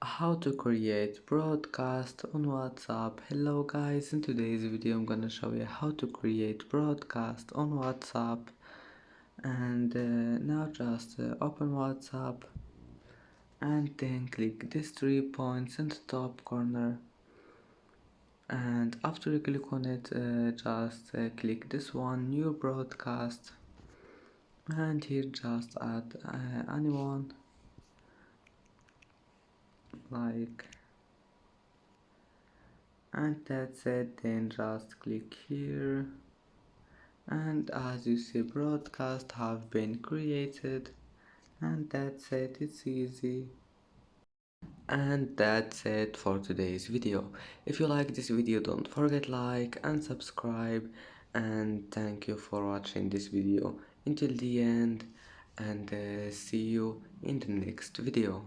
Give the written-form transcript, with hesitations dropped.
How to create broadcast on WhatsApp. Hello guys, in today's video I'm gonna show you how to create broadcast on WhatsApp. And now just open WhatsApp and then click these 3 points in the top corner, and after you click on it, just click this one, new broadcast, and here just add anyone, like, and that's it. Then just click here, and as you see, broadcast have been created, and that's it. It's easy. And that's it for today's video. If you like this video, don't forget like and subscribe, and thank you for watching this video until the end, and see you in the next video.